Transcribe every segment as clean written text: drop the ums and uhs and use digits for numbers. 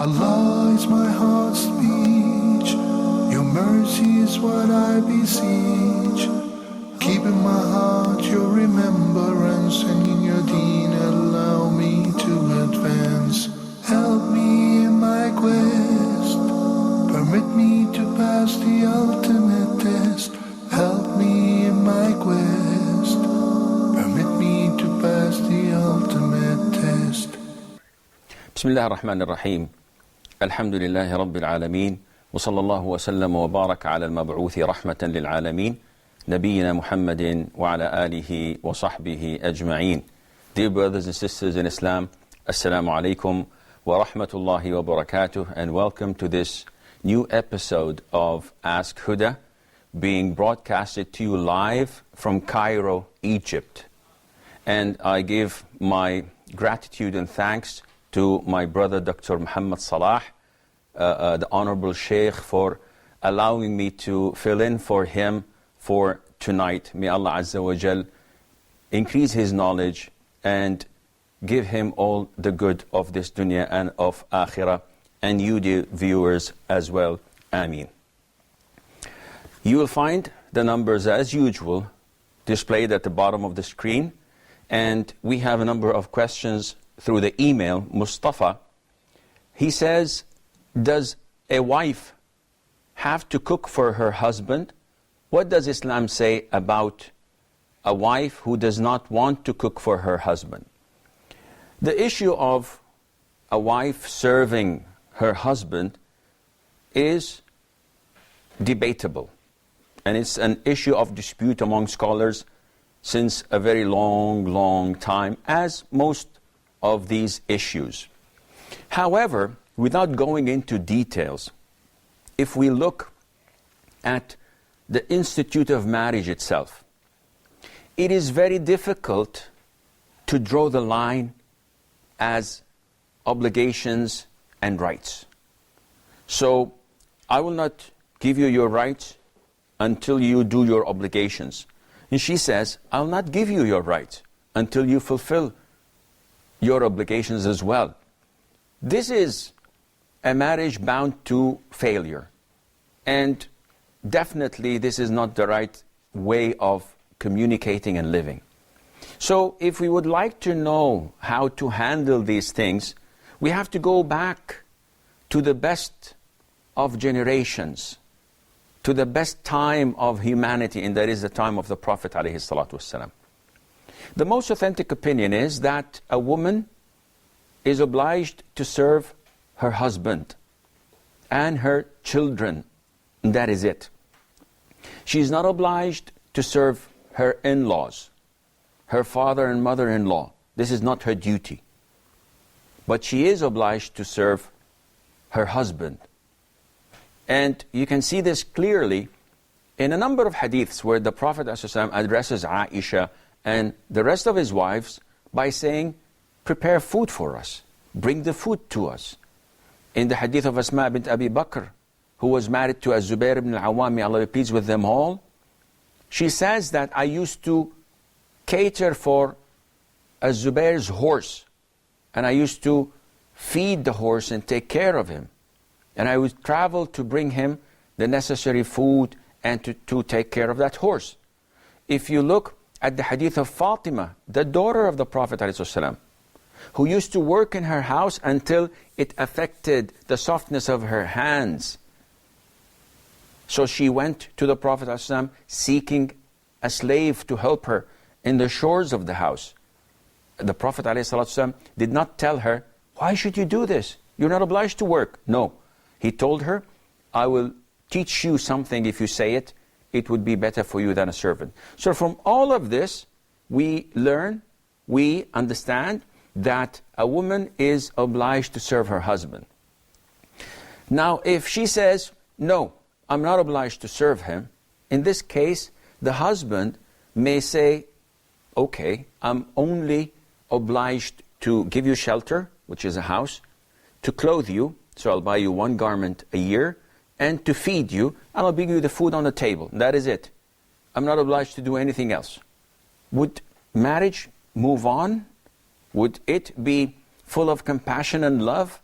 Allah is my heart's speech, your mercy is what I beseech. Keep in my heart your remembrance, and in your deen allow me to advance. Help me in my quest, permit me to pass the ultimate test. Help me in my quest, permit me to pass the ultimate test. بسم الله الرحمن الرحيم. الحمد لله رب العالمين، وصلى الله وسلم وبارك على المبعوث رحمة للعالمين نبينا محمد وعلى آله وصحبه أجمعين. Dear brothers and sisters in Islam, Assalamu alaikum wa rahmatullahi wa barakatuh, and welcome to this new episode of Ask Huda, being broadcasted to you live from Cairo, Egypt. And I give my gratitude and thanks to my brother Dr. Muhammad Salah, the Honorable Sheikh, for allowing me to fill in for him for tonight. May Allah Azza wa Jal increase his knowledge and give him all the good of this dunya and of akhirah, and you dear viewers as well. Ameen. You will find the numbers as usual displayed at the bottom of the screen, and we have a number of questions through the email. Mustafa, he says, does a wife have to cook for her husband? What does Islam say about a wife who does not want to cook for her husband? The issue of a wife serving her husband is debatable, and it's an issue of dispute among scholars since a very long time, as most of these issues. However, without going into details, if we look at the institute of marriage itself, it is very difficult to draw the line as obligations and rights. So I will not give you your rights until you do your obligations. And she says, I'll not give you your rights until you fulfill your obligations as well. This is a marriage bound to failure. And definitely this is not the right way of communicating and living. So if we would like to know how to handle these things, we have to go back to the best of generations, to the best time of humanity, and that is the time of the Prophet ﷺ. The most authentic opinion is that a woman is obliged to serve her husband and her children. And that is it. She is not obliged to serve her in-laws, her father and mother-in-law. This is not her duty. But she is obliged to serve her husband. And you can see this clearly in a number of hadiths where the Prophet ﷺ addresses Aisha and the rest of his wives by saying, prepare food for us, bring the food to us. In the hadith of Asma bint Abi Bakr, who was married to Az-Zubair ibn al-Awwam, may Allah be pleased with them all, she says that I used to cater for Az-Zubair's horse, and I used to feed the horse and take care of him. And I would travel to bring him the necessary food and to take care of that horse. If you look at the hadith of Fatima, the daughter of the Prophet ﷺ, who used to work in her house until it affected the softness of her hands. So she went to the Prophet ﷺ seeking a slave to help her in the chores of the house. The Prophet ﷺ did not tell her, why should you do this? You're not obliged to work. No. He told her, I will teach you something. If you say it, it would be better for you than a servant. So from all of this, we learn, we understand that a woman is obliged to serve her husband. Now, if she says, no, I'm not obliged to serve him, in this case, the husband may say, okay, I'm only obliged to give you shelter, which is a house, to clothe you, so I'll buy you one garment a year, and to feed you, and I'll bring you the food on the table. That is it. I'm not obliged to do anything else. Would marriage move on? Would it be full of compassion and love?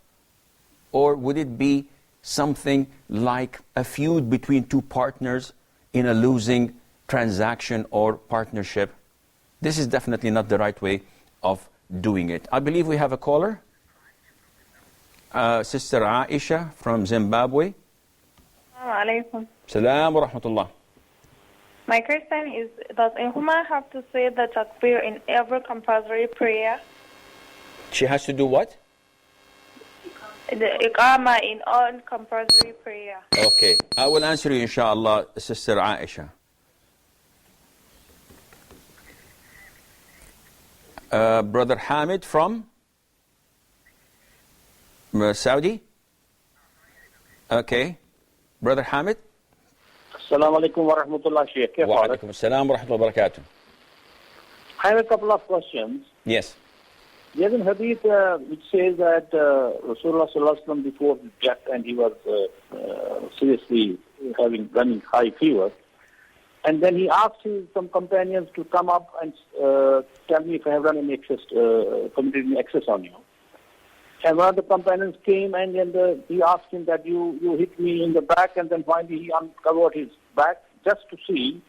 or would it be something like a feud between two partners in a losing transaction or partnership? This is definitely not the right way of doing it. I believe we have a caller. Sister Aisha from Zimbabwe. Alaikum. Salam wa rahmatullah. My question is, does a woman have to say the takbir in every compulsory prayer? She has to do what? The iqama in all compulsory prayer. Okay, I will answer you inshallah, Sister Aisha. Brother Hamid from Saudi? Okay. Brother Hamid? Assalamu alaikum wa rahmatullah, Shaykh. Wa alaikum assalam wa rahmatullahi wa barakatuh. I have a couple of questions. Yes. There's a hadith which says that Rasulullah sallallahu alaihi wasallam before his death, and he was seriously running high fever. And then he asked some companions to come up and tell me if I have run any excess, committed any excess on you. And one of the companions came and then he asked him that you hit me in the back, and then finally he uncovered his back just to see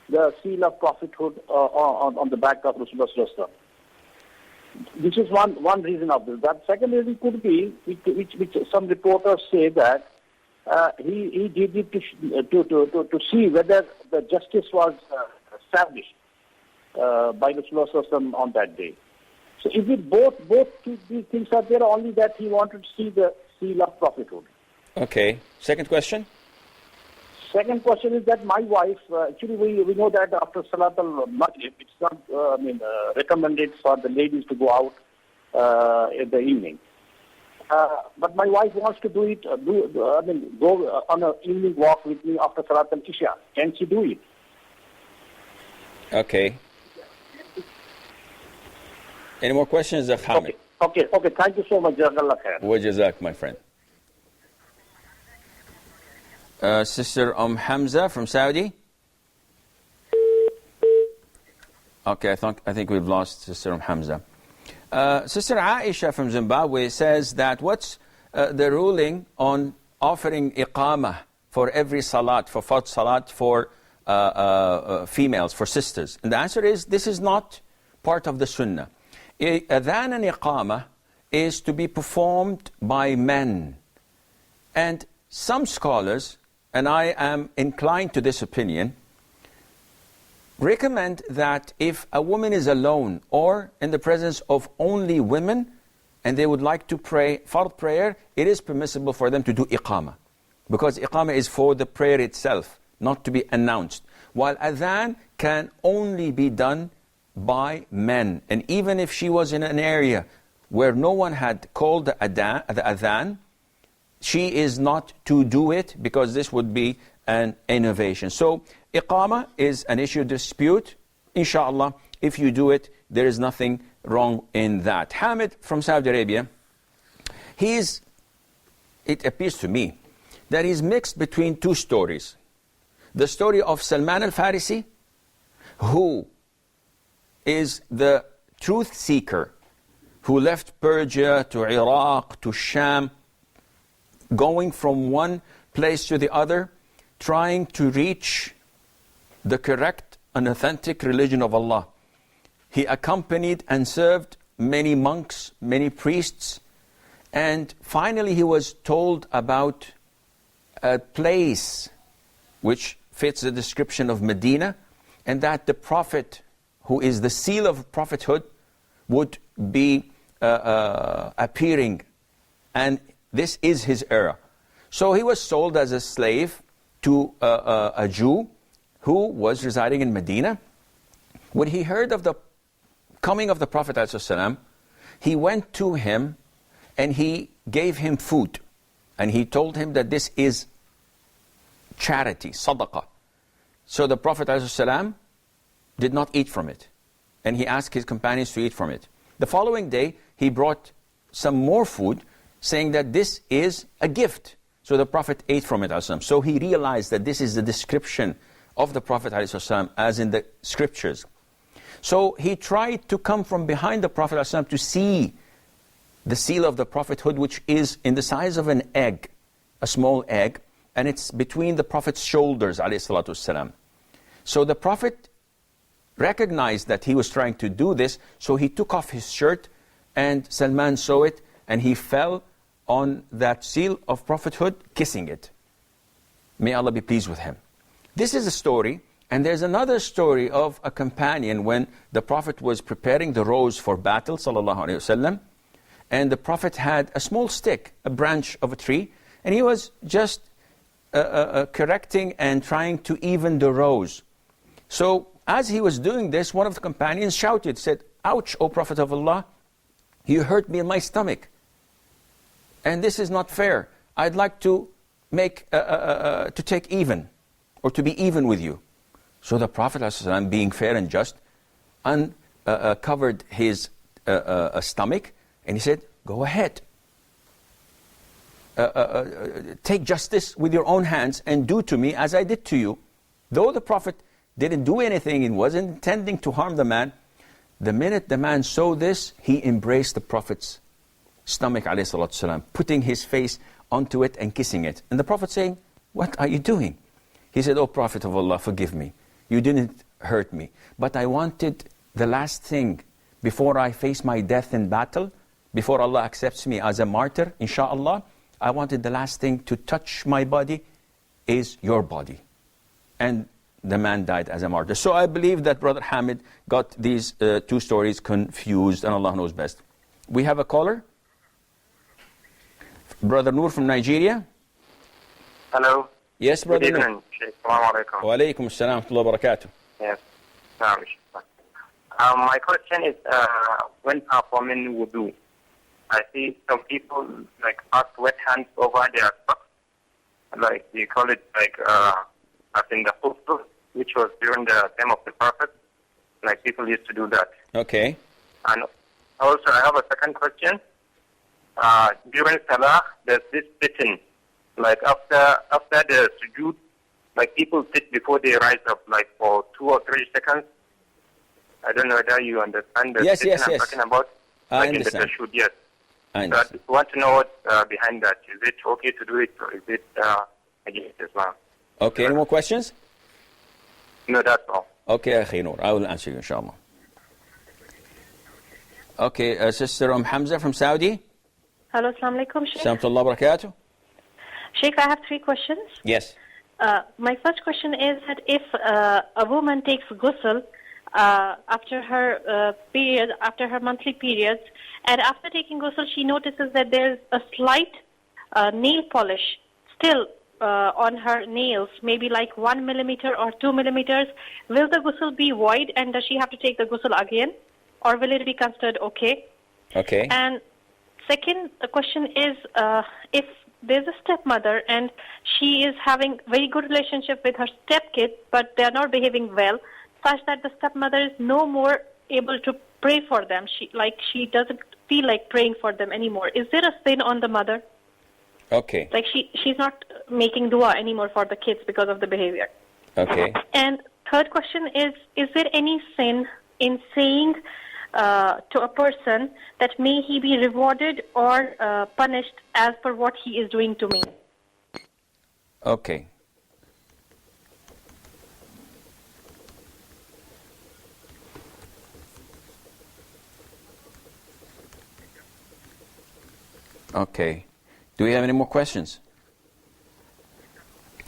the seal of prophethood on the back of Rasulullah sallallahu alaihi wasallam. This is one reason of this. That second reason could be, which some reporters say that he did it to see whether the justice was established by Rasulullah on that day. So is it both these things are there, only that he wanted to see the seal of prophethood? Okay. Second question? Second question is that my wife, actually we know that after Salat al-Maghrib, it's not recommended for the ladies to go out in the evening. But my wife wants to do it, go on an evening walk with me after Salat al-Isha. Can she do it? Okay. Any more questions, Hamid? Okay. Thank you so much. Jazakallah khair. Wa jazak, my friend. Sister Hamza from Saudi. Okay, I think we've lost Sister Hamza. Sister Aisha from Zimbabwe says that what's the ruling on offering iqamah for every salat, for fard salat, for females, for sisters? And the answer is, this is not part of the sunnah. Adhan and iqamah is to be performed by men. And some scholars, and I am inclined to this opinion, recommend that if a woman is alone or in the presence of only women and they would like to pray fard prayer, it is permissible for them to do iqamah. Because iqamah is for the prayer itself, not to be announced. While adhan can only be done by men. And even if she was in an area where no one had called the adhan, she is not to do it, because this would be an innovation. So iqamah is an issue of dispute. Inshallah, if you do it, there is nothing wrong in that. Hamid from Saudi Arabia, it appears to me that he's mixed between two stories. The story of Salman al-Farisi, who is the truth seeker, who left Persia to Iraq to Sham, going from one place to the other, trying to reach the correct and authentic religion of Allah. He accompanied and served many monks, many priests, and finally he was told about a place which fits the description of Medina, and that the Prophet, who is the seal of prophethood, would be appearing, and this is his era. So he was sold as a slave to a Jew who was residing in Medina. When he heard of the coming of the Prophet ﷺ, he went to him and he gave him food. And he told him that this is charity, sadaqah. So the Prophet ﷺ did not eat from it. And he asked his companions to eat from it. The following day, he brought some more food, saying that this is a gift. So the Prophet ate from it. So he realized that this is the description of the Prophet as in the scriptures. So he tried to come from behind the Prophet to see the seal of the prophethood, which is in the size of an egg, a small egg, and it's between the Prophet's shoulders, alayhi salatu wasalam. So the Prophet recognized that he was trying to do this, so he took off his shirt, and Salman saw it, and he fell on that seal of prophethood, kissing it. May Allah be pleased with him. This is a story, and there's another story of a companion when the Prophet was preparing the rows for battle, sallallahu alaihi wasallam, and the Prophet had a small stick, a branch of a tree, and he was just correcting and trying to even the rows. So as he was doing this, one of the companions shouted, said, "Ouch, O Prophet of Allah, you hurt me in my stomach. And this is not fair. I'd like to make to take even, or to be even with you." So the Prophet ﷺ, being fair and just, uncovered his stomach, and he said, "Go ahead. Take justice with your own hands and do to me as I did to you." Though the Prophet didn't do anything and wasn't intending to harm the man, the minute the man saw this, he embraced the Prophet's stomach, alayhi salatu wasalam, putting his face onto it and kissing it. And the Prophet saying, "What are you doing?" He said, "Oh Prophet of Allah, forgive me. You didn't hurt me. But I wanted the last thing before I face my death in battle, before Allah accepts me as a martyr, inshallah, I wanted the last thing to touch my body is your body." And the man died as a martyr. So I believe that Brother Hamid got these two stories confused, and Allah knows best. We have a caller. Brother Noor from Nigeria. Hello. Yes, Brother Good evening, Sheikh. Assalamu alaikum. Wa alaikum assalam wa rahmatullahi wa barakatuh. Yes. My question is, when performing wudu, I see some people like pass wet hands over their socks, like they call it like as in the khutbah, which was during the time of the Prophet. Like people used to do that. Okay. And also, I have a second question. During Salah, there's this sitting, like after the sujood, like people sit before they rise up, like for 2 or 3 seconds. I don't know whether you understand the Yes, sitting yes, I'm yes. talking about. I Like understand. in the tashahhud, yes. I So I understand. want to know what's behind that. Is it okay to do it, or is it against Islam? Okay, any more questions? No, that's all. Okay, Akhi Noor, I will answer you, inshallah. Okay, Sister Hamza from Saudi. Hello, Assalamu alaikum, Sheikh. Assalamu wa barakatuh. Sheikh, I have 3 questions. Yes. My first question is that if a woman takes ghusl after her period, after her monthly periods, and after taking ghusl, she notices that there's a slight nail polish still on her nails, maybe like 1 millimeter or 2 millimeters, will the ghusl be void, and does she have to take the ghusl again, or will it be considered okay? Okay. And second question is, if there's a stepmother and she is having very good relationship with her stepkid, but they are not behaving well, such that the stepmother is no more able to pray for them. She doesn't feel like praying for them anymore. Is there a sin on the mother? Okay. Like she's not making dua anymore for the kids because of the behavior. Okay. And third question is there any sin in saying to a person that may he be rewarded or punished as per what he is doing to me? Okay. Okay. Do we have any more questions?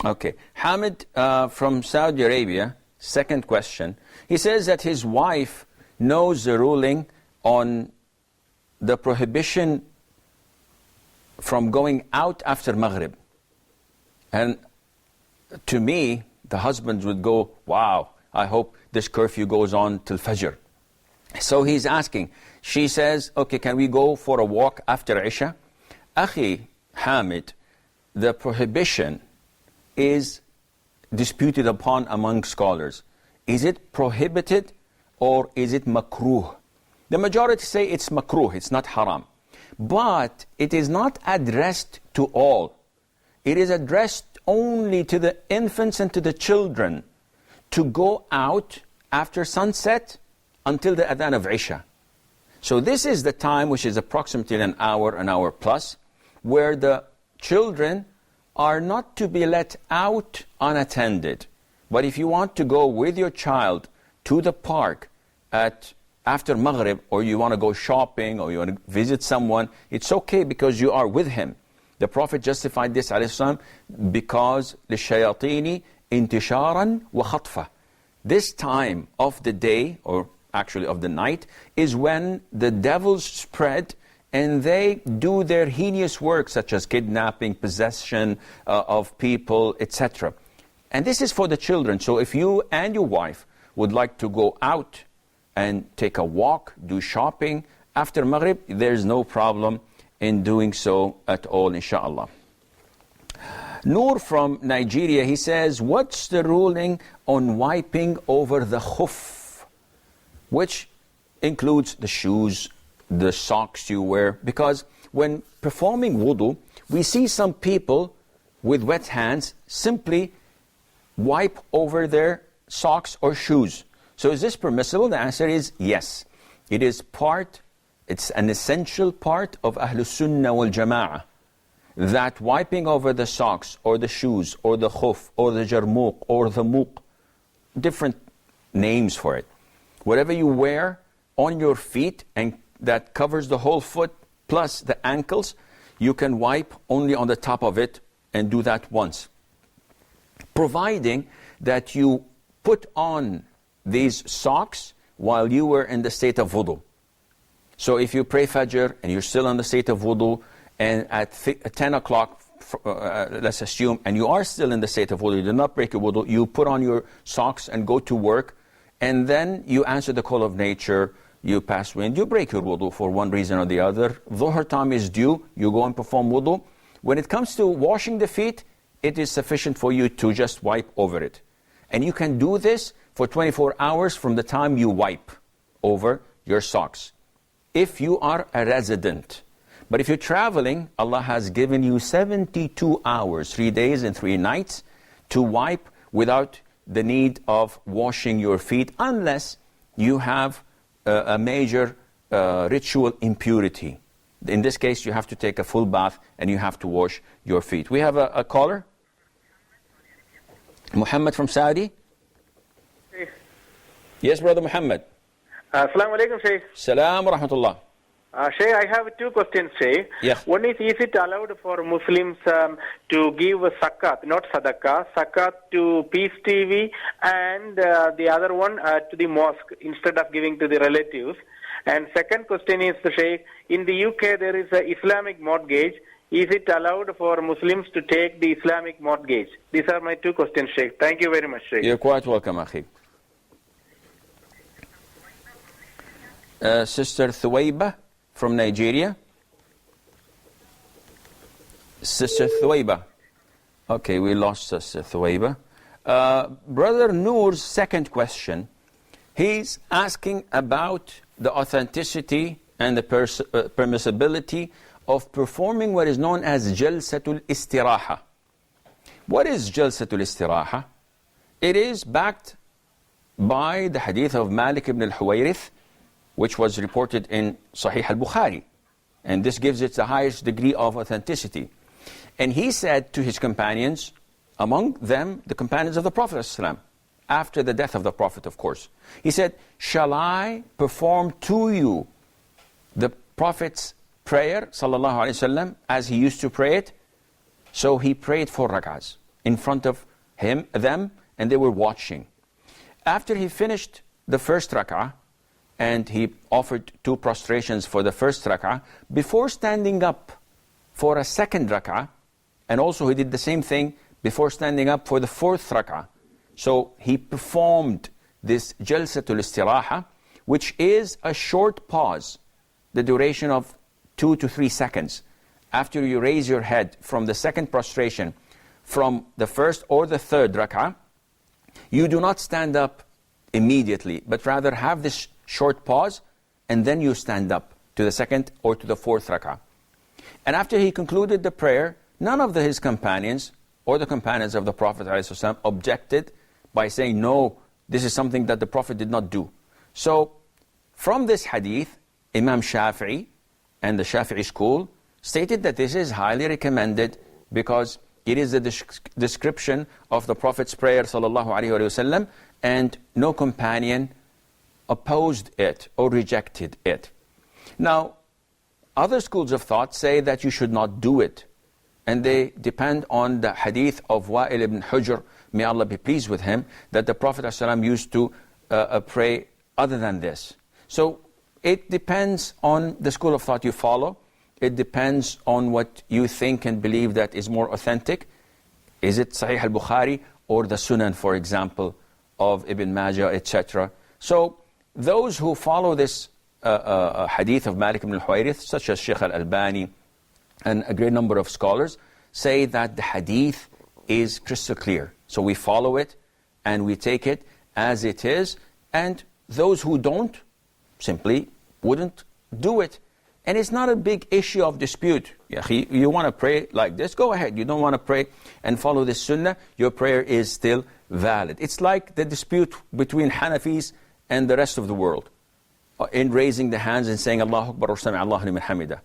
Okay. Hamid from Saudi Arabia, second question. He says that his wife knows the ruling on the prohibition from going out after Maghrib. And to me, the husbands would go, wow, I hope this curfew goes on till Fajr. So he's asking, she says, okay, can we go for a walk after Isha? Akhi Hamid, the prohibition is disputed upon among scholars. Is it prohibited or is it makruh? The majority say it's makruh, it's not haram. But it is not addressed to all. It is addressed only to the infants and to the children to go out after sunset until the adhan of Isha. So this is the time, which is approximately an hour plus, where the children are not to be let out unattended. But if you want to go with your child to the park after Maghrib, or you want to go shopping, or you want to visit someone, it's okay because you are with him. The Prophet justified this, alayhi salam, because لِلشَّيَاطِينِ انتشارا وخطفة. This time of the day, or actually of the night, is when the devils spread and they do their heinous work, such as kidnapping, possession of people, etc. And this is for the children. So if you and your wife would like to go out and take a walk, do shopping after Maghrib, there's no problem in doing so at all, inshallah. Noor from Nigeria, he says, what's the ruling on wiping over the khuf, which includes the shoes, the socks you wear? Because when performing wudu, we see some people with wet hands simply wipe over their socks or shoes. So is this permissible? The answer is yes. It is it's an essential part of Ahlus Sunnah wal Jama'ah, that wiping over the socks or the shoes or the khuf or the jarmuq or the muq, different names for it, whatever you wear on your feet and that covers the whole foot plus the ankles, you can wipe only on the top of it and do that once, providing that you put on these socks while you were in the state of wudu. So if you pray Fajr and you're still in the state of wudu, and at 10 o'clock, let's assume, and you are still in the state of wudu, you did not break your wudu, you put on your socks and go to work, and then you answer the call of nature, you pass wind, you break your wudu for one reason or the other. Dhuhr time is due, you go and perform wudu. When it comes to washing the feet, it is sufficient for you to just wipe over it. And you can do this for 24 hours from the time you wipe over your socks, if you are a resident. But if you're traveling, Allah has given you 72 hours, 3 days and 3 nights, to wipe without the need of washing your feet, unless you have a major ritual impurity. In this case, you have to take a full bath and you have to wash your feet. We have a caller. Muhammad from Saudi. Yes, brother Muhammad. Assalamu alaikum, Shaykh. Salam wa rahmatullah. Shaykh, I have 2 questions, Shaykh. Yeah. One is it allowed for Muslims to give zakat, not sadaqah, zakat to Peace TV, and the other one to the mosque instead of giving to the relatives? And second question is, Shaykh, in the UK there is a Islamic mortgage. Is it allowed for Muslims to take the Islamic mortgage? These are my 2 questions, Shaykh. Thank you very much, Shaykh. You're quite welcome, Akhi. Sister Thuwayba from Nigeria. Sister Thuwayba. Okay, we lost Sister Thuwayba. Brother Noor's second question, he's asking about the authenticity and the permissibility of performing what is known as Jalsatul Istiraha. What is Jalsatul Istiraha? It is backed by the hadith of Malik ibn al-Huwayrith, which was reported in Sahih al-Bukhari. And this gives it the highest degree of authenticity. And he said to his companions, among them the companions of the Prophet ﷺ, after the death of the Prophet, of course. He said, shall I perform to you the Prophet's prayer, sallallahu alaihi wasallam, as he used to pray it? So he prayed 4 rak'ahs in front of them, and they were watching. After he finished the first rak'ah, and he offered 2 prostrations for the first rak'ah, before standing up for a second rak'ah, and also he did the same thing before standing up for the 4th rak'ah. So he performed this Jalsatul Istiraha, which is a short pause, the duration of 2 to 3 seconds. After you raise your head from the second prostration, from the first or the third rak'ah, you do not stand up immediately, but rather have this short pause, and then you stand up to the second or to the 4th rak'ah. And after he concluded the prayer, none of his companions or the companions of the Prophet ﷺ objected by saying, no, this is something that the Prophet did not do. So from this hadith, Imam Shafi'i and the Shafi'i school stated that this is highly recommended because it is a description of the Prophet's prayer sallallahu alaihi wasallam, and no companion opposed it or rejected it. Now, other schools of thought say that you should not do it, and they depend on the hadith of Wa'il ibn Hujr, may Allah be pleased with him, that the Prophet ﷺ used to pray other than this. So it depends on the school of thought you follow. It depends on what you think and believe that is more authentic. Is it Sahih al-Bukhari or the Sunan, for example, of Ibn Majah, etc.? So those who follow this hadith of Malik ibn al-Huwayrith, such as Sheikh al-Albani and a great number of scholars, say that the hadith is crystal clear. So we follow it and we take it as it is, and those who don't simply wouldn't do it. And it's not a big issue of dispute. You want to pray like this, go ahead. You don't want to pray and follow this sunnah, your prayer is still valid. It's like the dispute between Hanafis and the rest of the world in raising the hands and saying Allahu Akbar or Sami Allahu liman hamida.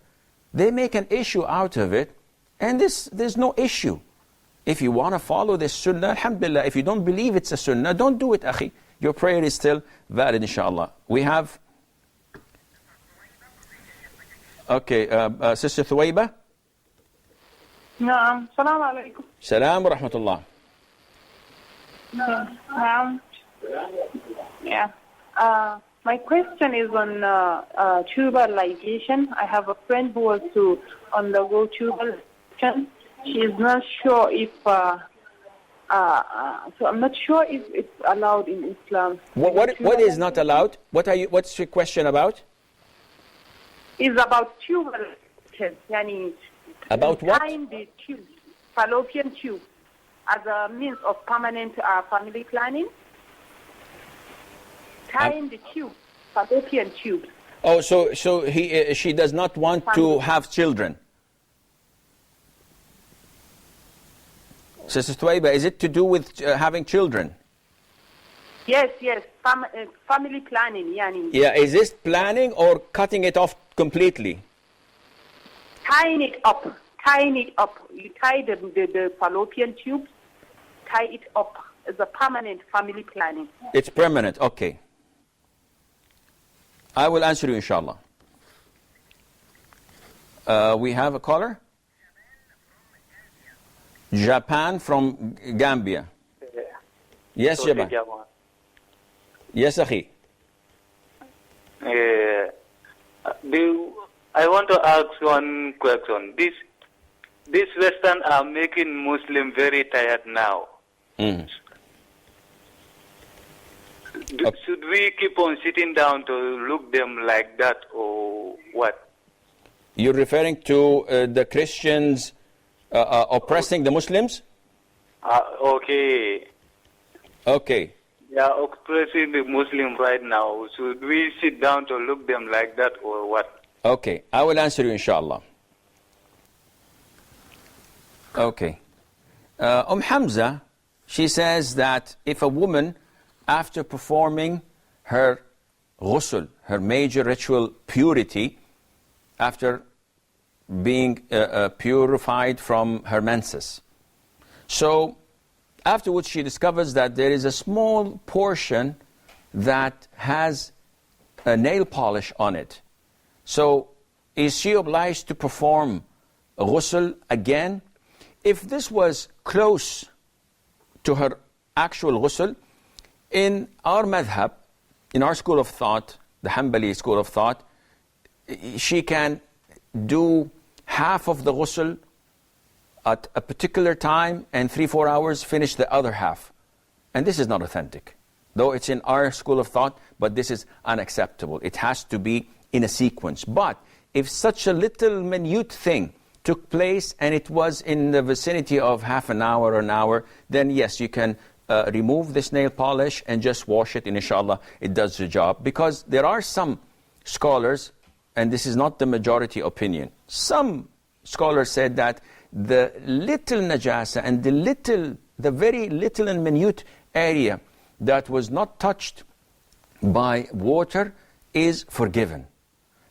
They make an issue out of it, and there's no issue. If you want to follow this sunnah, alhamdulillah. If you don't believe it's a sunnah, don't do it, akhi. Your prayer is still valid, inshallah. We have... Okay, Sister Thuwayba? نعم السلام عليكم. Salam wa rahmatullah. نعم. Yeah. My question is on tubal ligation. I have a friend who was to undergo tubal ligation. She is not sure if, so I'm not sure if it's allowed in Islam. What is not allowed? What's your question about? It's about tubal ligation. Yani, about what? Tying the tube, fallopian tube, as a means of permanent family planning. Tying the tube, fallopian tube. Oh, so she does not want to have children. Sister Thuwayba, is it to do with having children? Yes. Family planning, yani. Yeah, is this planning or cutting it off completely? Tying it up. You tie the fallopian tube, tie it up as a permanent family planning. It's permanent, okay. I will answer you, inshallah. We have a caller? Japan from Gambia. Yes, Japan. Yes, Akhi. I want to ask one question. This Western are making Muslims very tired now. Mm. Should we keep on sitting down to look them like that, or what? You're referring to the Christians oppressing the Muslims? Okay. Okay. They are oppressing the Muslims right now. Should we sit down to look them like that, or what? Okay, I will answer you, inshallah. Okay. Hamza, she says that if a woman, after performing her ghusl, her major ritual purity, after being purified from her menses, so afterwards she discovers that there is a small portion that has a nail polish on it. So is she obliged to perform ghusl again? If this was close to her actual ghusl, in our madhab, in our school of thought, the Hanbali school of thought, she can do half of the ghusl at a particular time and 3-4 hours finish the other half. And this is not authentic. Though it's in our school of thought, but this is unacceptable. It has to be in a sequence. But if such a little minute thing took place and it was in the vicinity of half an hour or an hour, then yes, you can remove this nail polish and just wash it, and inshallah it does the job. Because there are some scholars, and this is not the majority opinion, some scholars said that the little najasa and the very little and minute area that was not touched by water is forgiven.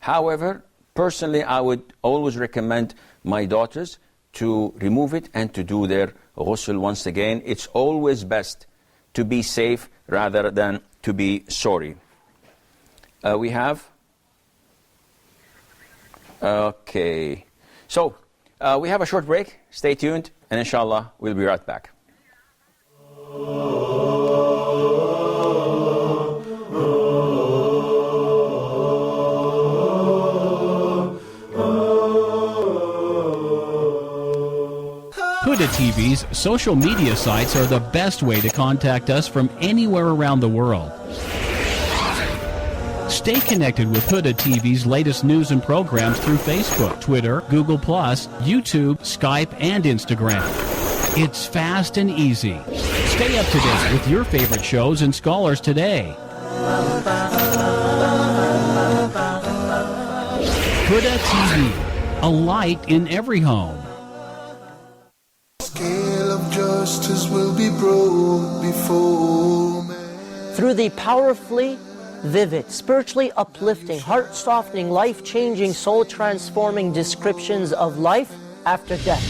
However, personally, I would always recommend my daughters to remove it and to do their ghusl once again. It's always best to be safe rather than to be sorry. We have... Okay. So, we have a short break. Stay tuned, and inshallah, we'll be right back. Huda TV's social media sites are the best way to contact us from anywhere around the world. Stay connected with Huda TV's latest news and programs through Facebook, Twitter, Google+, YouTube, Skype, and Instagram. It's fast and easy. Stay up to date with your favorite shows and scholars today. Huda TV, a light in every home. Scale of justice will be brought before man. Through the powerfully vivid, spiritually uplifting, heart-softening, life-changing, soul-transforming descriptions of life after death,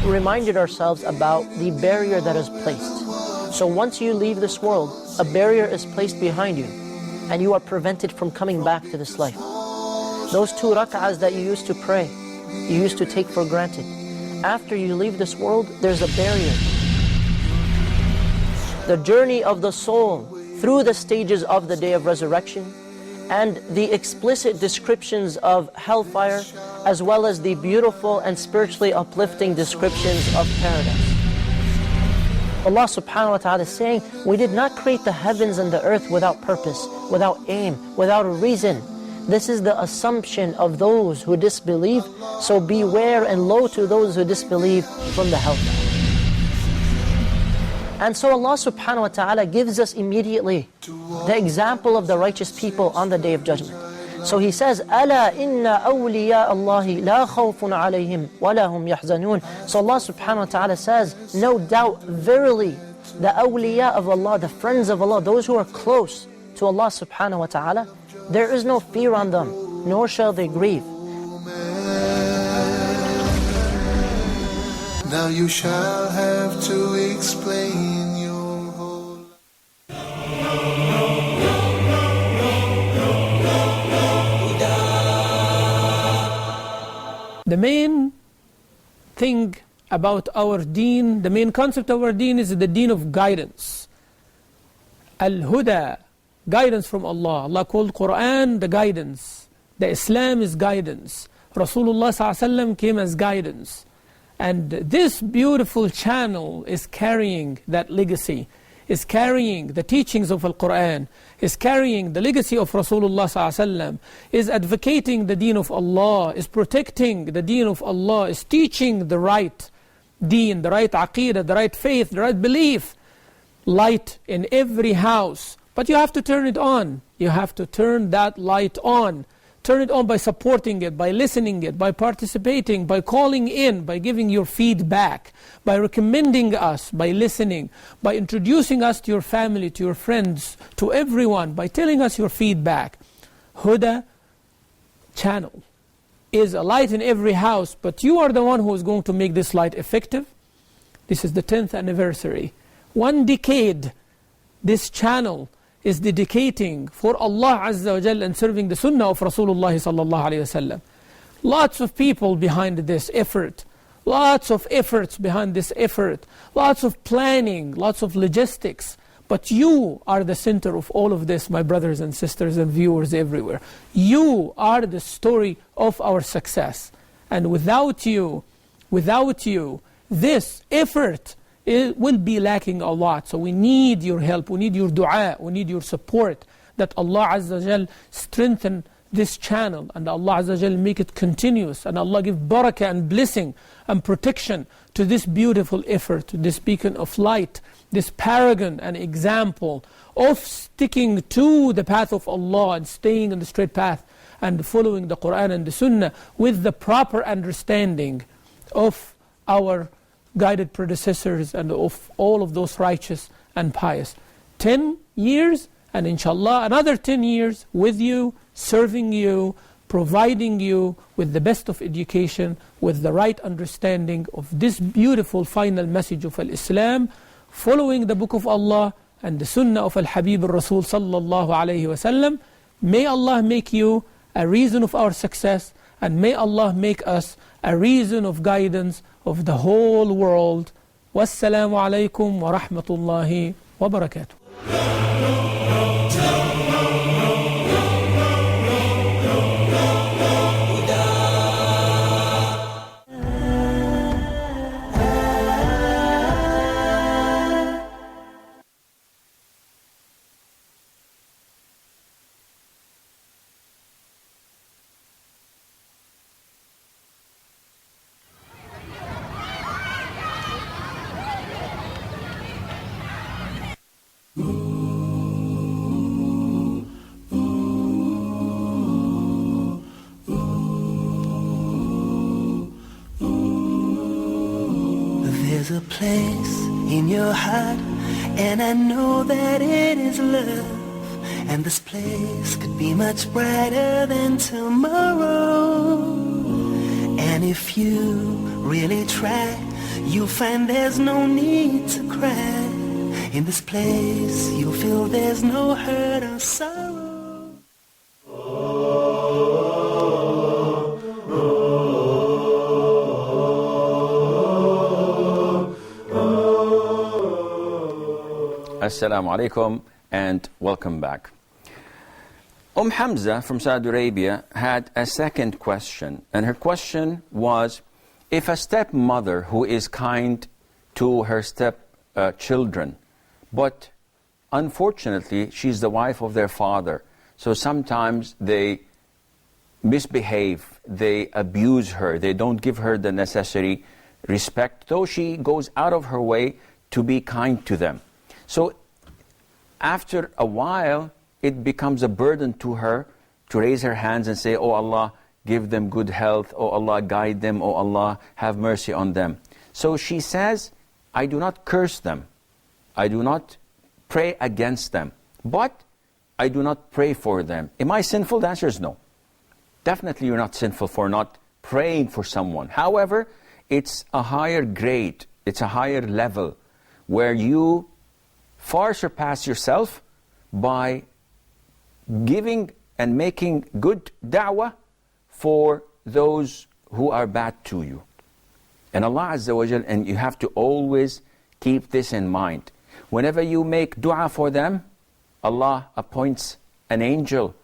we reminded ourselves about the barrier that is placed. So once you leave this world, a barrier is placed behind you, and you are prevented from coming back to this life. Those 2 rak'ahs that you used to pray, you used to take for granted. After you leave this world, there's a barrier. The journey of the soul through the stages of the day of resurrection, and the explicit descriptions of hellfire, as well as the beautiful and spiritually uplifting descriptions of paradise. Allah subhanahu wa ta'ala is saying, we did not create the heavens and the earth without purpose, without aim, without a reason. This is the assumption of those who disbelieve, so beware and woe to those who disbelieve from the hellfire. And so Allah subhanahu wa ta'ala gives us immediately the example of the righteous people on the Day of Judgment. So He says, أَلَا إِنَّ أَوْلِيَاءَ اللَّهِ لَا خَوْفٌ عَلَيْهِمْ وَلَا هُمْ يَحْزَنُونَ. So Allah subhanahu wa ta'ala says, no doubt, verily, the awliya of Allah, the friends of Allah, those who are close to Allah subhanahu wa ta'ala, there is no fear on them, nor shall they grieve. Now you shall have to explain your whole The main thing about our deen, the main concept of our deen is the deen of guidance. Al-Huda, guidance from Allah. Allah called Quran the guidance. The Islam is guidance. Rasulullah ﷺ came as guidance. And this beautiful channel is carrying that legacy, is carrying the teachings of Al-Quran, is carrying the legacy of Rasulullah ﷺ, is advocating the deen of Allah, is protecting the deen of Allah, is teaching the right deen, the right aqeedah, the right faith, the right belief. Light in every house. But you have to turn it on. You have to turn that light on. Turn it on by supporting it, by listening it, by participating, by calling in, by giving your feedback, by recommending us, by listening, by introducing us to your family, to your friends, to everyone, by telling us your feedback. Huda channel is a light in every house, but you are the one who is going to make this light effective. This is the 10th anniversary. 1 decade, this channel is dedicating for Allah Azza wa Jal and serving the Sunnah of Rasulullah Sallallahu Alaihi Wasallam. Lots of people behind this effort, lots of efforts behind this effort, lots of planning, lots of logistics. But you are the center of all of this, my brothers and sisters and viewers everywhere. You are the story of our success. And without you, this effort it will be lacking a lot. So we need your help, we need your dua, we need your support, that Allah Azza wa Jal strengthen this channel, and Allah Azza wa Jal make it continuous, and Allah give barakah and blessing and protection to this beautiful effort, to this beacon of light, this paragon and example of sticking to the path of Allah and staying on the straight path and following the Quran and the Sunnah with the proper understanding of our guided predecessors and of all of those righteous and pious. 10 years and inshallah another 10 years with you, serving you, providing you with the best of education, with the right understanding of this beautiful final message of Islam, following the book of Allah and the sunnah of Al-Habib al-Rasul sallallahu alayhi wa sallam. May Allah make you a reason of our success, and may Allah make us a reason of guidance of the whole world. Wassalamu alaikum wa rahmatullahi wa barakatuh. There's a place in your heart, and I know that it is love. And this place could be much brighter than tomorrow. And if you really try, you'll find there's no need to cry. In this place, you'll feel there's no hurt or sorrow. Assalamu alaikum and welcome back. Hamza from Saudi Arabia had a second question, and her question was, if a stepmother who is kind to her children, but unfortunately she's the wife of their father, so sometimes they misbehave, they abuse her, they don't give her the necessary respect, though she goes out of her way to be kind to them. So after a while, it becomes a burden to her to raise her hands and say, "Oh Allah, give them good health. Oh Allah, guide them. Oh Allah, have mercy on them." So she says, "I do not curse them. I do not pray against them. But I do not pray for them." Am I sinful? The answer is no. Definitely you're not sinful for not praying for someone. However, it's a higher grade. It's a higher level where you far surpass yourself by giving and making good da'wah for those who are bad to you. And Allah Azza wa Jal, and you have to always keep this in mind. Whenever you make dua for them, Allah appoints an angel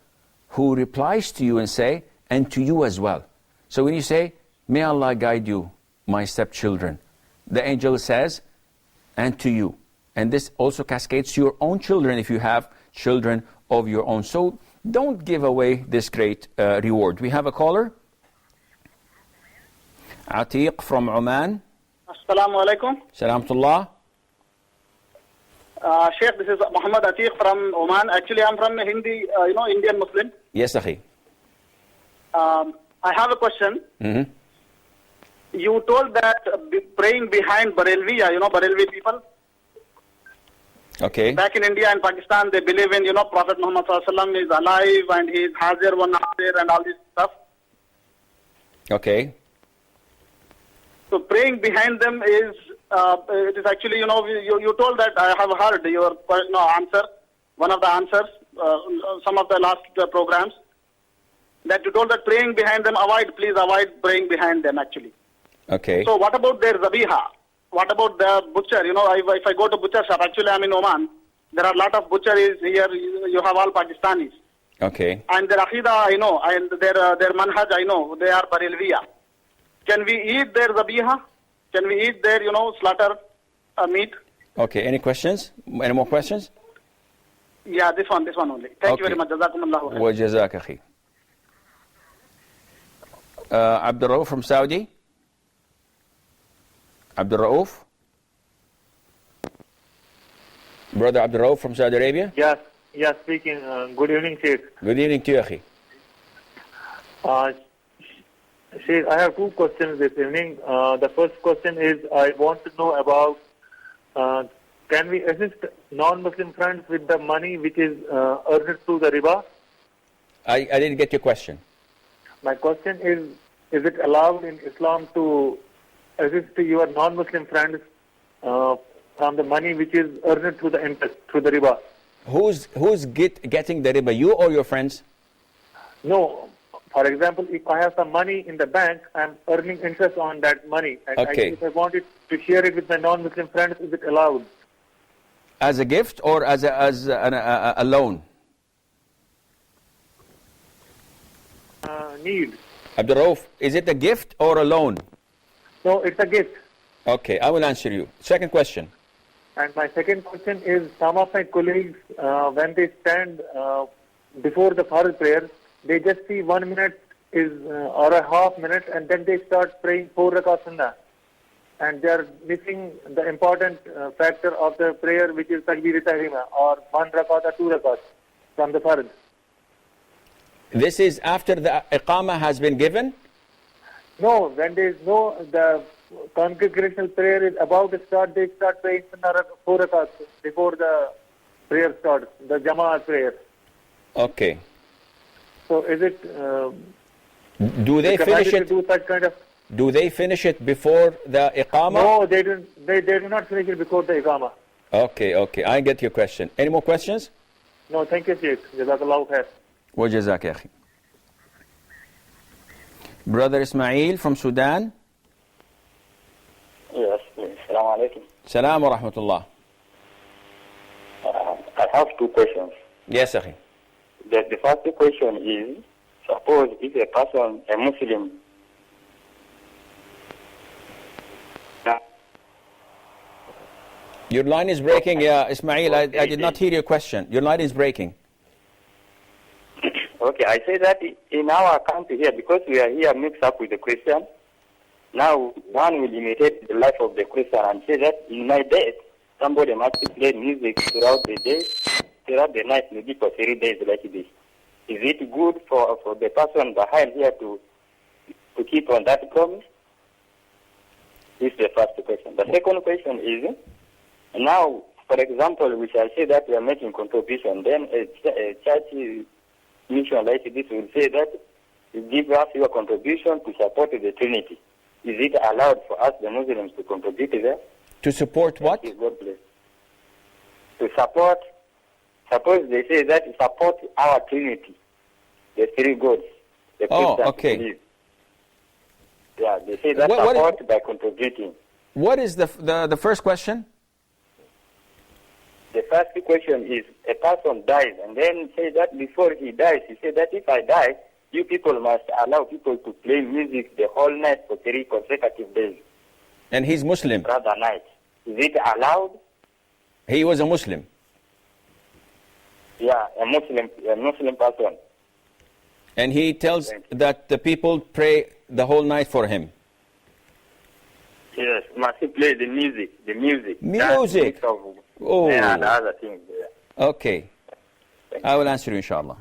who replies to you and say, "And to you as well." So when you say, "May Allah guide you, my stepchildren," the angel says, "And to you." And this also cascades to your own children if you have children of your own. So don't give away this great reward. We have a caller. Atiq from Oman. Assalamu alaikum. Salamtullah. Sheikh, this is Muhammad Atiq from Oman. Actually, I'm from Hindi, Indian Muslim. Yes, Akhi. I have a question. Mm-hmm. You told that praying behind Barelvi, Barelvi people. Okay. Back in India and Pakistan, they believe in, Prophet Muhammad Sallallahu Alaihi Wasallam is alive and he is Hazir wa Nazir and all this stuff. Okay. So praying behind them is, it is actually, you told that, I have heard your answer, one of the answers, some of the last programs, that you told that praying behind them, please avoid praying behind them actually. Okay. So what about their zabiha? What about the butcher? If I go to butcher shop, actually I'm in Oman, there are a lot of butcheries here, you have all Pakistanis. Okay. And their Aqidah I know, and their manhaj I know, they are Barelviya. Can we eat their zabiha? Can we eat their, slaughter meat? Okay, any questions? Any more questions? Yeah, this one only. Thank you very much. Jazakumullahu khair. Wa jazak, akhi. Abdul Rauf from Saudi. Abdul Rauf? Brother Abdul Rauf from Saudi Arabia? Yes, speaking. Good evening, Sheikh. Good evening to you, akhi. Sheikh, I have two questions this evening. The first question is, I want to know about can we assist non-Muslim friends with the money which is earned through the riba? I didn't get your question. My question is it allowed in Islam to assist your non-Muslim friends from the money which is earned through the interest, through the riba? Who's getting the riba, you or your friends? No. For example, if I have some money in the bank, I'm earning interest on that money. And Okay. if I wanted to share it with my non-Muslim friends, is it allowed? As a gift or as a loan? Need. Abdul Rauf, is it a gift or a loan? No, it's a gift. Okay, I will answer you. Second question. And my second question is, some of my colleagues, when they stand before the Fard prayer, they just see 1 minute or a half minute, and then they start praying 4 rakat sunnah. And they are missing the important factor of the prayer, which is takbir tahrima, or 1 rakat or 2 rakat from the Fard. This is after the iqamah has been given? No, when there is the congregational prayer is about to start, they start praying 4 rakats before the prayer starts, the Jama'at prayer. Okay. So is it... do they finish it? Do such kind of... Do they finish it before the iqamah? No, they do not finish it before the iqamah. Okay, I get your question. Any more questions? No, thank you, Sheikh. Jazakallahu khair. وجزاك يا أخي. Brother Ismail from Sudan. Yes, please. Assalamu alaikum. Salam wa rahmatullah. I have 2 questions. Yes, أخي. The first question is, suppose if a person, a Muslim, Your line is breaking, yeah, Ismail. I did not hear your question. Your line is breaking. okay, I say that in our country here, because we are here mixed up with the Christian, now one will imitate the life of the Christian and say that in my death, somebody must play music throughout the day, throughout the night, maybe for 3 days like this. Is it good for the person behind here to keep on that promise? This is the first question. The second question is, now, for example, we shall say that we are making contribution, then a church mission like this will say that you give us your contribution to support the Trinity. Is it allowed for us, the Muslims, to contribute there? To support what? God bless. To support, suppose they say that support our Trinity, the 3 gods. The Christians okay. believe. Yeah, they say that support by contributing. What is the first question? The first question is, a person dies and then say that before he dies, he said that if I die, you people must allow people to play music the whole night for 3 consecutive days. And he's Muslim? Rather night. Is it allowed? He was a Muslim? Yeah, a Muslim person. And he tells that the people pray the whole night for him? Yes, must play the music. Music? Oh. And other things. Yeah. Okay. I will answer you, inshallah.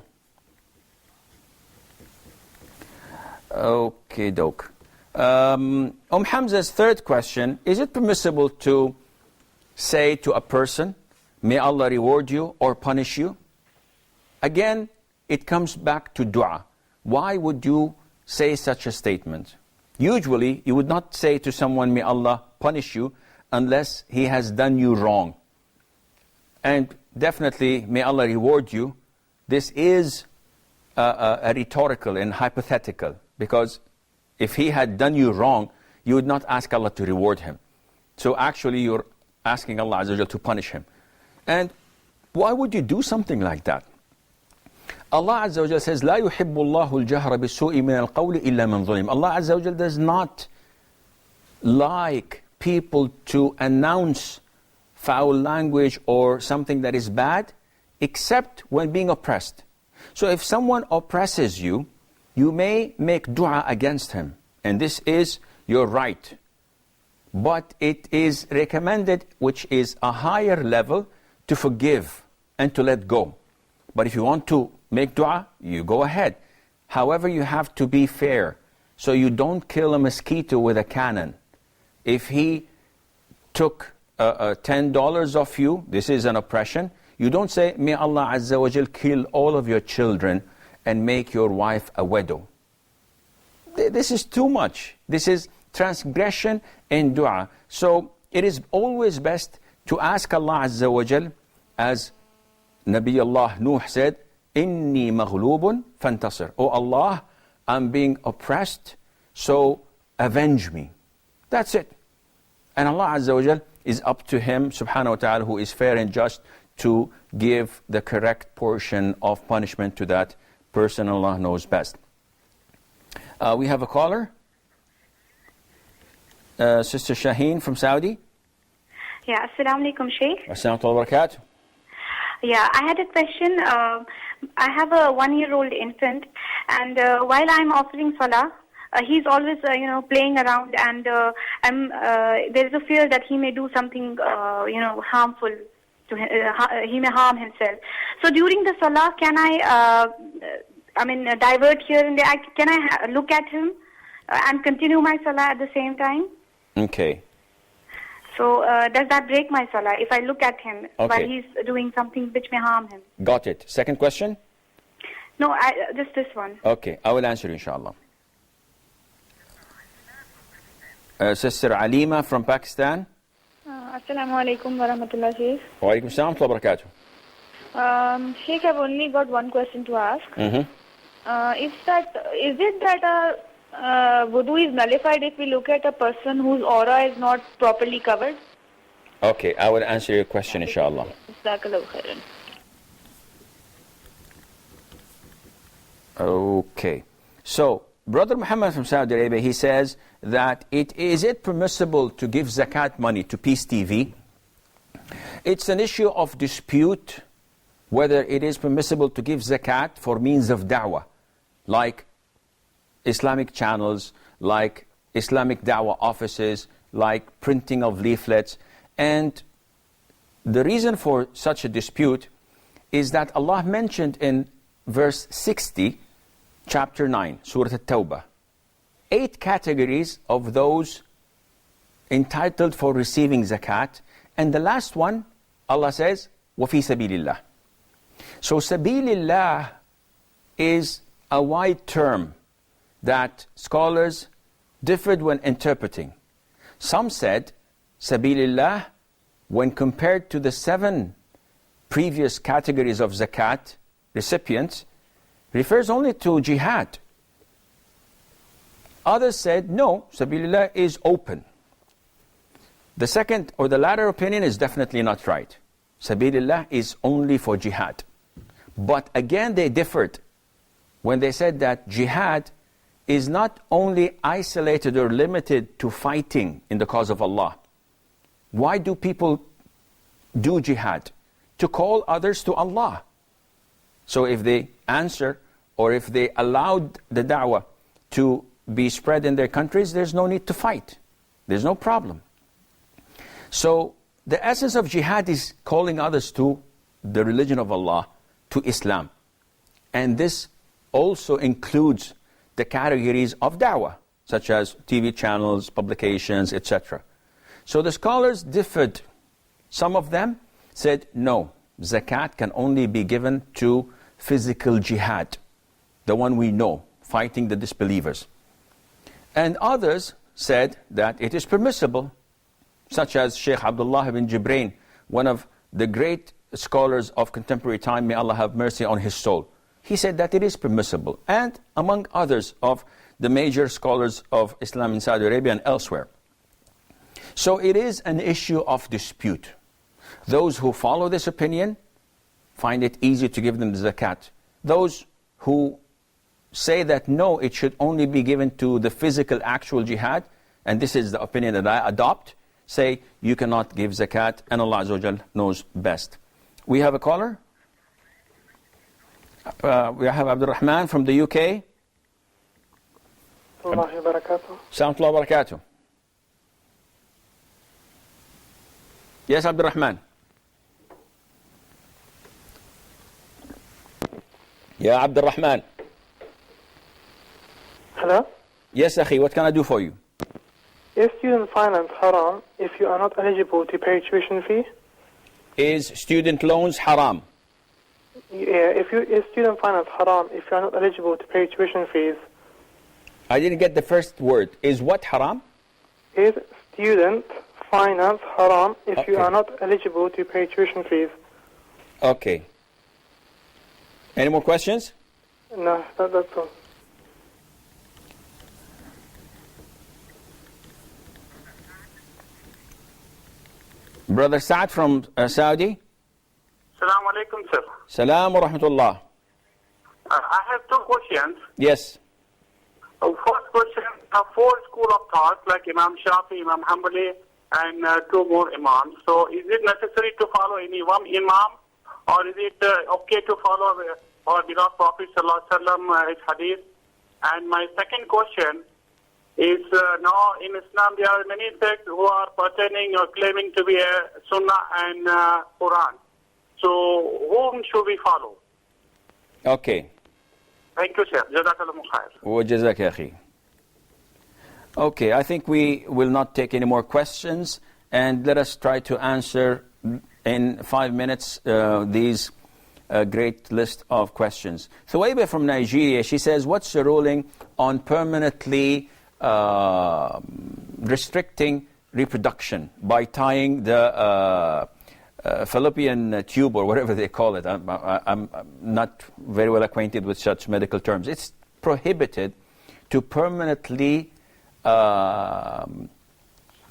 Okay, doke. Hamza's third question, is it permissible to say to a person, may Allah reward you or punish you? Again, it comes back to dua. Why would you say such a statement? Usually, you would not say to someone, may Allah punish you, unless he has done you wrong. And definitely, may Allah reward you. This is a rhetorical and hypothetical, because if he had done you wrong, you would not ask Allah to reward him. So actually, you're asking Allah Azza wa Jal to punish him. And why would you do something like that? Allah Azza wa Jal says, لا يحب الله الجهر بالسوء من القول إلا من ظلم. Allah Azza wa Jal does not like people to announce foul language or something that is bad, except when being oppressed. So if someone oppresses you, you may make dua against him, and this is your right. But it is recommended, which is a higher level, to forgive and to let go. But if you want to make dua, you go ahead. However, you have to be fair, so you don't kill a mosquito with a cannon. If he took $10 of you, this is an oppression. You don't say, may Allah Azza wa Jal kill all of your children and make your wife a widow. This is too much. This is transgression in dua. So it is always best to ask Allah Azza wa Jal, as Nabi Allah Nuh said, Inni maghlubun fantasir. Oh Allah, I'm being oppressed, so avenge me. That's it. And Allah Azza wa Jal is up to Him, subhanahu wa ta'ala, who is fair and just, to give the correct portion of punishment to that person. Allah knows best. We have a caller. Sister Shaheen from Saudi. Yeah, Assalamu alaikum, Shaykh. Assalamu alaikum wa barakatuh. Yeah, I had a question. I have a 1-year-old infant, and while I'm offering salah, he's always, playing around, and there's a fear that he may do something, harmful to him. He may harm himself. So during the salah, can I, divert here and there? Can I look at him and continue my salah at the same time? Okay. So does that break my salah if I look at him Okay. while he's doing something which may harm him? Got it. Second question? No, just this one. Okay, I will answer inshallah. Sister Alima from Pakistan. Assalamu alaikum wa rahmatullah, Sheikh. Wa alaikum assalam wa barakatuh. Sheikh, I've only got one question to ask. Mm-hmm. Is it that wudu is nullified if we look at a person whose aura is not properly covered? Okay, I will answer your question inshallah. Jazakallahu khairan. Okay, so Brother Muhammad from Saudi Arabia, he says that is it permissible to give zakat money to Peace TV? It's an issue of dispute whether it is permissible to give zakat for means of da'wah, like Islamic channels, like Islamic da'wah offices, like printing of leaflets. And the reason for such a dispute is that Allah mentioned in verse 60, chapter 9, Surah At-Tawbah, 8 categories of those entitled for receiving zakat. And the last one, Allah says, وَفِي سَبِيلِ اللَّهِ. So Sabilillah is a wide term that scholars differed when interpreting. Some said Sabilillah, when compared to the 7 previous categories of zakat recipients, refers only to jihad. Others said no, Sabilillah is open. The second or the latter opinion is definitely not right. Sabilillah is only for jihad. But again they differed when they said that jihad is not only isolated or limited to fighting in the cause of Allah. Why do people do jihad? To call others to Allah. So if they answer or if they allowed the da'wah to be spread in their countries, there's no need to fight. There's no problem. So the essence of jihad is calling others to the religion of Allah, to Islam. And this also includes the categories of da'wah, such as TV channels, publications, etc. So the scholars differed. Some of them said, no, zakat can only be given to physical jihad, the one we know, fighting the disbelievers. And others said that it is permissible, such as Sheikh Abdullah ibn Jibrain, one of the great scholars of contemporary time, may Allah have mercy on his soul. He said that it is permissible, and among others of the major scholars of Islam in Saudi Arabia and elsewhere. So it is an issue of dispute. Those who follow this opinion find it easy to give them the zakat. Those who say that no, it should only be given to the physical actual jihad, and this is the opinion that I adopt, say you cannot give zakat, and Allah Azza wa Jal knows best. We have a caller. We have Abdul Rahman from the UK. Assalamu alaikum. Assalamu wa barakatuh. Yes, Abdul Rahman. Yeah, Abdul Rahman. Hello? Yes, Akhi, what can I do for you? Is student finance haram if you are not eligible to pay tuition fee? Is student loans haram? Yeah, is student finance haram if you are not eligible to pay tuition fees? I didn't get the first word. Is what haram? Is student finance haram if you are not eligible to pay tuition fees? Okay. Any more questions? No, that's all. Brother Saad from Saudi. Assalamu alaikum, sir. Salam wa rahmatullah. I have two questions. Yes. First question, four school of thought like Imam Shafi, Imam Hanbali, and two more imams. So is it necessary to follow any one imam, or is it okay to follow our beloved Prophet Sallallahu Alaihi Wasallam, his hadith? And my second question is now in Islam there are many sects who are pertaining or claiming to be a Sunnah and Quran. So whom should we follow? Okay. Thank you, sir. Jazakallahu khair. وجزاك يا أخي. Okay, I think we will not take any more questions, and let us try to answer in 5 minutes these great list of questions. Thuwaiba from Nigeria, she says, what's the ruling on permanently restricting reproduction by tying the fallopian tube or whatever they call it? I'm not very well acquainted with such medical terms. It's prohibited to permanently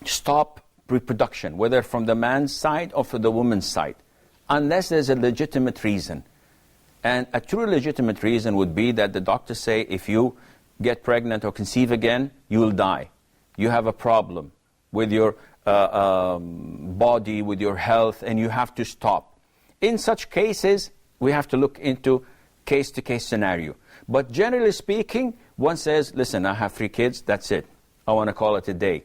stop reproduction, whether from the man's side or from the woman's side, unless there's a legitimate reason. And a true legitimate reason would be that the doctors say if you get pregnant or conceive again, you will die. You have a problem with your body, with your health, and you have to stop. In such cases, we have to look into case-to-case scenario. But generally speaking, one says, listen, I have 3 kids, that's it. I want to call it a day.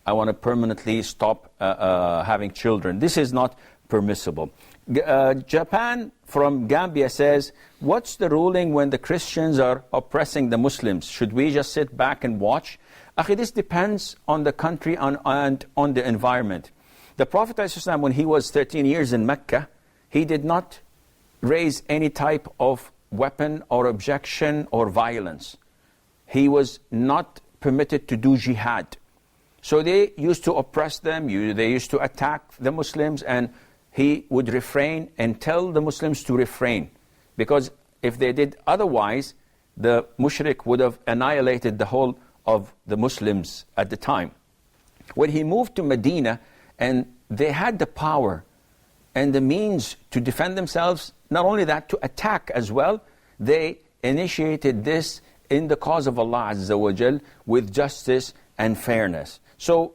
I want to permanently stop having children. This is not permissible. Japan from Gambia says, what's the ruling when the Christians are oppressing the Muslims? Should we just sit back and watch? Akhi, this depends on the country and on the environment. The Prophet ﷺ, when he was 13 years in Mecca, he did not raise any type of weapon or objection or violence. He was not permitted to do jihad. So they used to oppress them, they used to attack the Muslims, and he would refrain and tell the Muslims to refrain. Because if they did otherwise, the mushrik would have annihilated the whole of the Muslims at the time. When he moved to Medina, and they had the power and the means to defend themselves, not only that, to attack as well, they initiated this in the cause of Allah Azza wa Jal with justice and fairness. So,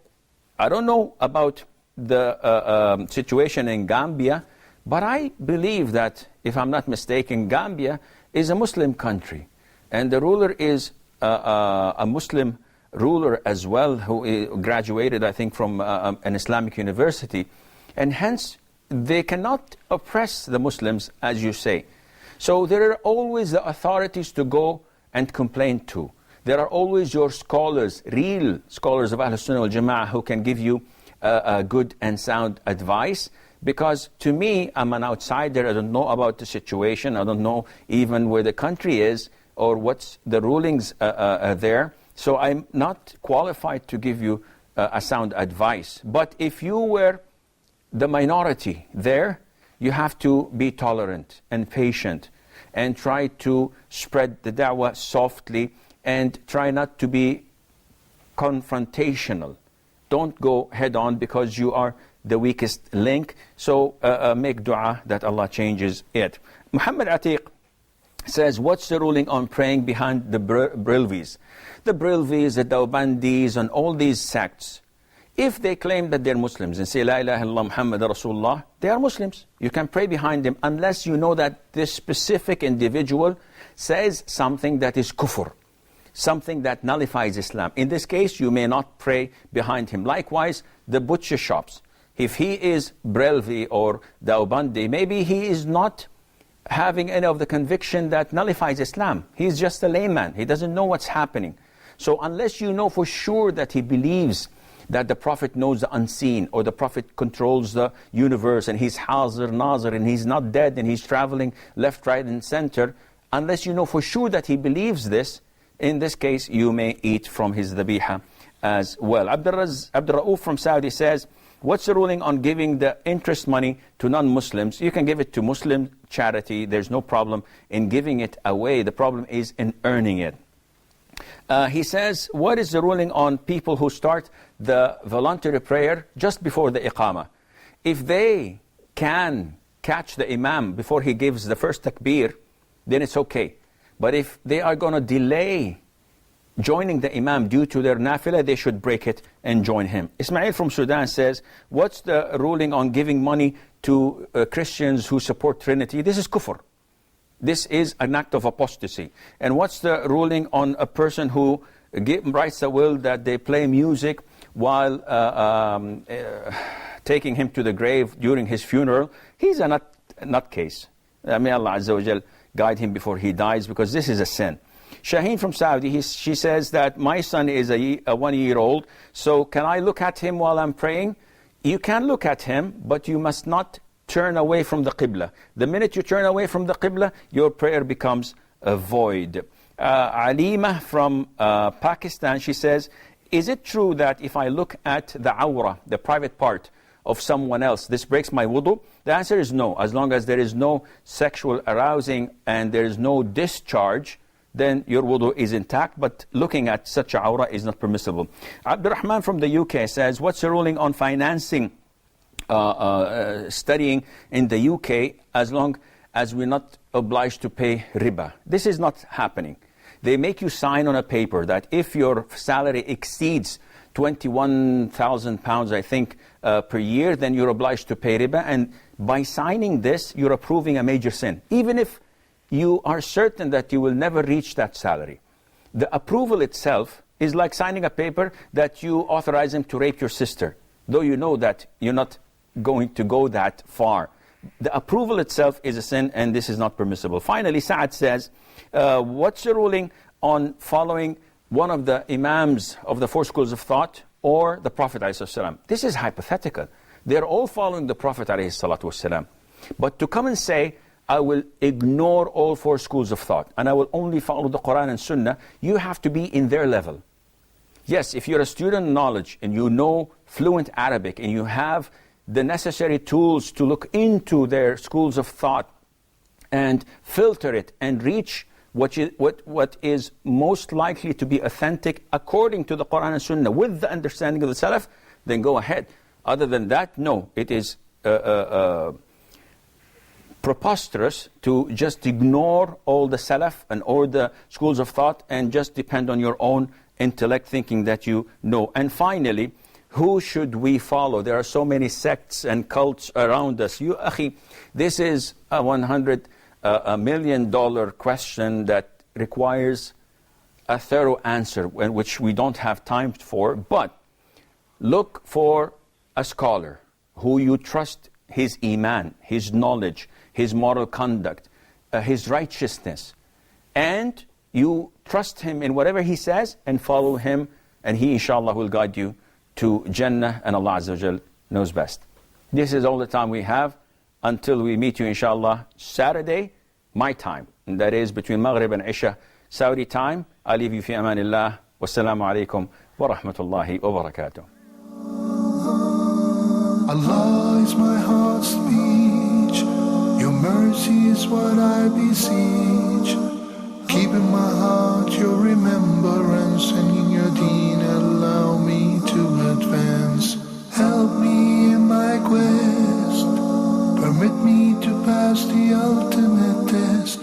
I don't know about the situation in Gambia, but I believe that, if I'm not mistaken, Gambia is a Muslim country, and the ruler is a Muslim ruler as well, who graduated, I think, from an Islamic university, and hence they cannot oppress the Muslims, as you say. So there are always the authorities to go and complain to. There are always your scholars, real scholars of Ahl Sunnah wal Jama'ah, who can give you good and sound advice. Because to me, I'm an outsider, I don't know about the situation, I don't know even where the country is, or what's the rulings there. So I'm not qualified to give you a sound advice. But if you were the minority there, you have to be tolerant and patient, and try to spread the da'wah softly, and try not to be confrontational. Don't go head on, because you are the weakest link. So make dua that Allah changes it. Muhammad Atiq says, what's the ruling on praying behind the Brilvis? The Brilvis, the Dawbandis, and all these sects, if they claim that they're Muslims and say, La ilaha illallah Muhammad Rasulullah, they are Muslims. You can pray behind them, unless you know that this specific individual says something that is kufr, something that nullifies Islam. In this case, you may not pray behind him. Likewise, the butcher shops. If he is Brelvi or Dawbandi, maybe he is not having any of the conviction that nullifies Islam. He's just a layman. He doesn't know what's happening. So unless you know for sure that he believes that the Prophet knows the unseen, or the Prophet controls the universe and he's Hazir, Nazir, and he's not dead and he's traveling left, right and center, unless you know for sure that he believes this, in this case you may eat from his dhabiha as well. Abdul Rauf from Saudi says, what's the ruling on giving the interest money to non-Muslims? You can give it to Muslim charity. There's no problem in giving it away. The problem is in earning it. He says, what is the ruling on people who start the voluntary prayer just before the iqamah? If they can catch the imam before he gives the first takbir, then it's okay. But if they are going to delay joining the imam due to their nafilah, they should break it and join him. Ismail from Sudan says, what's the ruling on giving money to Christians who support Trinity? This is kufr. This is an act of apostasy. And what's the ruling on a person who writes a will that they play music while taking him to the grave during his funeral? He's a nutcase. May Allah Azza wa Jal guide him before he dies, because this is a sin. Shaheen from Saudi, she says that my son is a 1-year-old, so can I look at him while I'm praying? You can look at him, but you must not turn away from the Qibla. The minute you turn away from the Qibla, your prayer becomes void. Alima from Pakistan, she says, is it true that if I look at the awra, the private part of someone else, this breaks my wudu? The answer is no. As long as there is no sexual arousing and there is no discharge, then your wudu is intact, but looking at such a awra is not permissible. Abdurrahman from the UK says, what's the ruling on financing studying in the UK as long as we're not obliged to pay riba? This is not happening. They make you sign on a paper that if your salary exceeds £21,000, I think, per year, then you're obliged to pay riba. And by signing this, you're approving a major sin, even if you are certain that you will never reach that salary. The approval itself is like signing a paper that you authorize him to rape your sister, though you know that you're not going to go that far. The approval itself is a sin, and this is not permissible. Finally, Saad says, what's the ruling on following one of the imams of the 4 schools of thought or the Prophet ﷺ? This is hypothetical. They're all following the Prophet ﷺ. But to come and say, I will ignore all 4 schools of thought and I will only follow the Quran and Sunnah, you have to be in their level. Yes, if you're a student of knowledge and you know fluent Arabic and you have the necessary tools to look into their schools of thought and filter it and reach what is most likely to be authentic according to the Quran and Sunnah with the understanding of the Salaf, then go ahead. Other than that, no, it is preposterous to just ignore all the Salaf and all the schools of thought and just depend on your own intellect thinking that you know. And finally, who should we follow? There are so many sects and cults around us. You, akhi, this is a $100 million question that requires a thorough answer, which we don't have time for. But look for a scholar who you trust his iman, his knowledge, his moral conduct, his righteousness. And you trust him in whatever he says and follow him, and he, inshallah, will guide you to Jannah, and Allah Azza wa Jal knows best. This is all the time we have until we meet you, inshallah, Saturday, my time. And that is between Maghrib and Isha, Saudi time. I leave you fi amanillah. Wassalamu alaikum wa rahmatullahi wa barakatuh. Allah is my heart's speech. Your mercy is what I beseech. Keep in my heart your remembrance, and in your deen allow me to advance. Help me in my quest. Permit me to pass the ultimate test.